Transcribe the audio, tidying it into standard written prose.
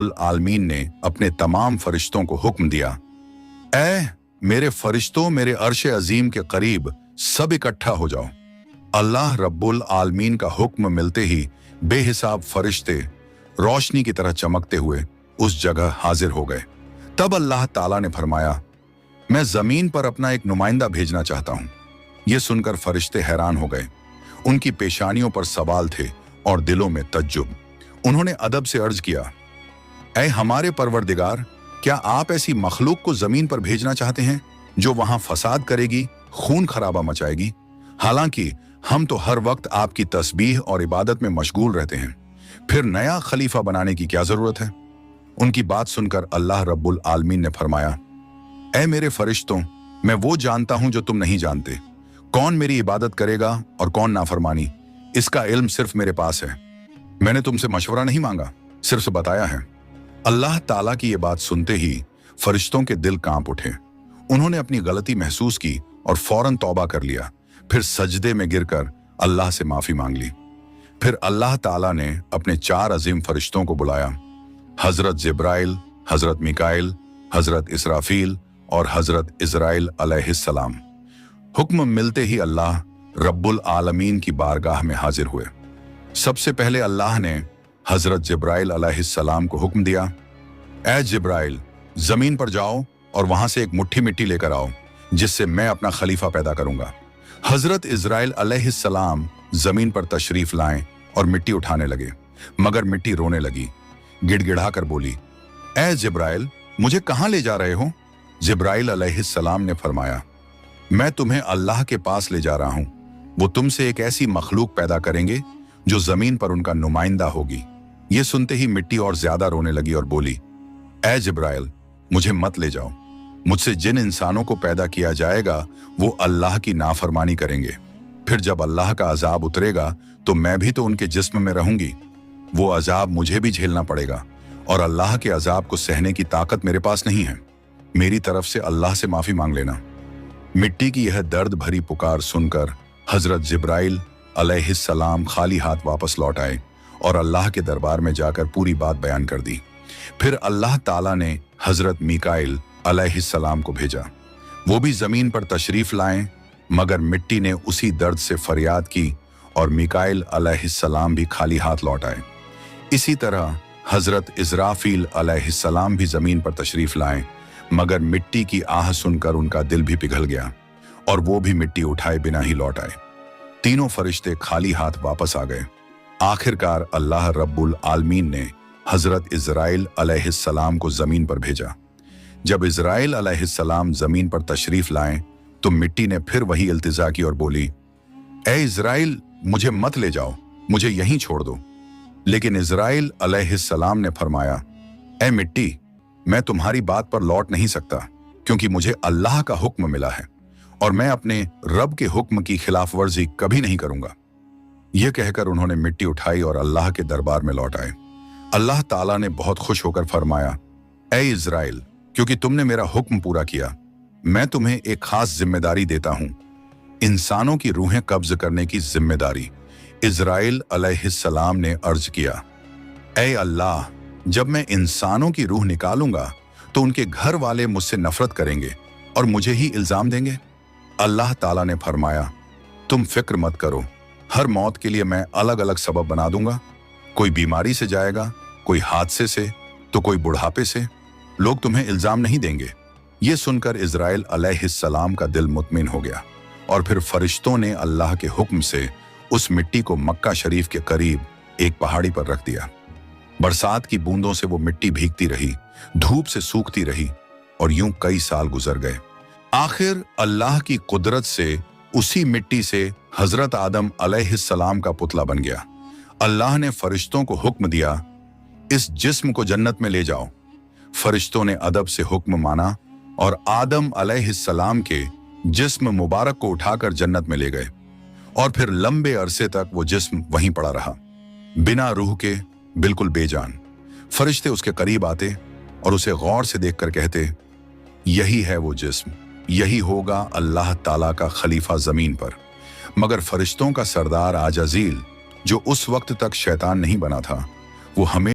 आलमीन ने अपने तमाम फरिश्तों को हुक्म दिया, ऐ मेरे फरिश्तों, मेरे अर्श अजीम के करीब सब इकट्ठा हो जाओ। अल्लाह रब्बुल आलमीन का हुक्म मिलते ही बेहिसाब फरिश्ते रोशनी की तरह चमकते हुए उस जगह हाजिर हो गए। तब अल्लाह ताला ने फरमाया, मैं जमीन पर अपना एक नुमाइंदा भेजना चाहता हूं। यह सुनकर फरिश्ते हैरान हो गए। उनकी पेशानियों पर सवाल थे और दिलों में तज्जुब। उन्होंने अदब से अर्ज किया, ऐ हमारे परवरदिगार, क्या आप ऐसी मखलूक को जमीन पर भेजना चाहते हैं जो वहां फसाद करेगी, खून खराबा मचाएगी? हालांकि हम तो हर वक्त आपकी तस्बीह और इबादत में मशगूल रहते हैं, फिर नया खलीफा बनाने की क्या जरूरत है? उनकी बात सुनकर अल्लाह रब्बुल आलमीन ने फरमाया, ऐ मेरे फरिश्तों, मैं वो जानता हूं जो तुम नहीं जानते। कौन मेरी इबादत करेगा और कौन नाफरमानी, इसका इल्म सिर्फ मेरे पास है। मैंने तुमसे मशवरा नहीं मांगा, सिर्फ बताया है। अल्लाह ताला की ये बात सुनते ही फरिश्तों के दिल कांप उठे। उन्होंने अपनी गलती महसूस की और फौरन तौबा कर लिया। फिर सजदे में गिरकर अल्लाह से माफी मांग ली। फिर अल्लाह ताला ने अपने 4 अजीम फरिश्तों को बुलाया, हजरत जिब्राइल, हजरत मिकाइल, हजरत इसराफील और हजरत इजराइल अलैहिस्सलाम। हुक्म मिलते ही अल्लाह रब्बुल आलमीन की बारगाह में हाजिर हुए। सबसे पहले अल्लाह ने हजरत जिब्राइल अलैहिस्सलाम को हुक्म दिया, ऐ जिब्राइल, जमीन पर जाओ और वहां से एक मुट्ठी मिट्टी लेकर आओ, जिससे मैं अपना खलीफा पैदा करूंगा। हजरत इजराइल अलैहिस्सलाम जमीन पर तशरीफ लाएं और मिट्टी उठाने लगे, मगर मिट्टी रोने लगी। गिड़गिड़ा कर बोली, ऐ जिब्राइल, मुझे कहां ले जा रहे हो? जिब्राइल अलैहिस्सलाम ने फरमाया, मैं तुम्हें अल्लाह के पास ले जा रहा हूं। वो तुमसे एक ऐसी मखलूक पैदा करेंगे जो जमीन पर उनका नुमाइंदा होगी। ये सुनते ही मिट्टी और ज्यादा रोने लगी और बोली, ऐ जिब्राइल, मुझे मत ले जाओ। मुझसे जिन इंसानों को पैदा किया जाएगा वो अल्लाह की नाफरमानी करेंगे। फिर जब अल्लाह का अजाब उतरेगा तो मैं भी तो उनके जिस्म में रहूंगी। वो अजाब मुझे भी झेलना पड़ेगा और अल्लाह के अजाब को सहने की ताकत मेरे पास नहीं है। मेरी तरफ से अल्लाह से माफी मांग लेना। मिट्टी की यह दर्द भरी पुकार सुनकर हजरत जिब्राइल अलैहिस्सलाम खाली हाथ वापस लौट आए और अल्लाह के दरबार में जाकर पूरी बात बयान कर दी। फिर अल्लाह ताला ने हजरत मिकाइल अलैहिस्सलाम को भेजा। वो भी जमीन पर तशरीफ लाएं, मगर मिट्टी ने उसी दर्द से फरियाद की और मिकाइल अलैहिस्सलाम भी खाली हाथ लौट आए। इसी तरह हजरत इजराफील अलैहिस्सलाम भी जमीन पर तशरीफ लाएं, मगर मिट्टी की आह सुनकर उनका दिल भी पिघल गया और वो भी मिट्टी उठाए बिना ही लौट आए। तीनों फरिश्ते खाली हाथ वापस आ गए। आखिरकार अल्लाह रब्बुल आलमीन ने हजरत इजराइल अलैहिस्सलाम को जमीन पर भेजा। जब इजराइल अलैहिस्सलाम जमीन पर तशरीफ लाएं तो मिट्टी ने फिर वही इल्तिजा की और बोली, ऐ इजराइल, मुझे मत ले जाओ, मुझे यहीं छोड़ दो। लेकिन इजराइल अलैहिस्सलाम ने फरमाया, ऐ मिट्टी, मैं तुम्हारी बात पर लौट नहीं सकता, क्योंकि मुझे अल्लाह का हुक्म मिला है और मैं अपने रब के हुक्म की खिलाफ वर्जी कभी नहीं करूंगा। यह कहकर उन्होंने मिट्टी उठाई और अल्लाह के दरबार में लौट आए। अल्लाह ताला ने बहुत खुश होकर फरमाया, ऐ इजराइल, क्योंकि तुमने मेरा हुक्म पूरा किया, मैं तुम्हें एक खास जिम्मेदारी देता हूं, इंसानों की रूहें कब्ज करने की जिम्मेदारी। इजराइल अलैहिस्सलाम ने अर्ज किया, ऐ अल्लाह, जब मैं इंसानों की रूह निकालूंगा तो उनके घर वाले मुझसे नफरत करेंगे और मुझे ही इल्जाम देंगे। अल्लाह ताला ने फरमाया, तुम फिक्र मत करो, हर मौत के लिए मैं अलग अलग सबब बना दूंगा। कोई बीमारी से जाएगा, कोई हादसे से, तो कोई बुढ़ापे से। लोग तुम्हें इल्जाम नहीं देंगे। ये सुनकर इजराइल अलैहिस्सलाम का दिल मुतमिन हो गया और फिर फरिश्तों ने अल्लाह के हुक्म से उस मिट्टी को मक्का शरीफ के करीब एक पहाड़ी पर रख दिया। बरसात की बूंदों से वो मिट्टी भीगती रही, धूप से सूखती रही और यूं कई साल गुजर गए। आखिर अल्लाह की कुदरत से उसी मिट्टी से हजरत आदम अलैहिस्सलाम का पुतला बन गया। अल्लाह ने फरिश्तों को हुक्म दिया, इस जिस्म को जन्नत में ले जाओ। फरिश्तों ने अदब से हुक्म माना और आदम अलैहिस्सलाम के जिस्म मुबारक को उठाकर जन्नत में ले गए और फिर लंबे अरसे तक वो जिस्म वहीं पड़ा रहा, बिना रूह के, बिल्कुल बेजान। फरिश्ते उसके करीब आते और उसे गौर से देखकर कहते, यही है वो जिस्म, यही होगा अल्लाह ताला का खलीफा जमीन पर। मगर फरिश्तों का सरदार आजाजील, जो उस वक्त तक शैतान नहीं बना था, वो हमें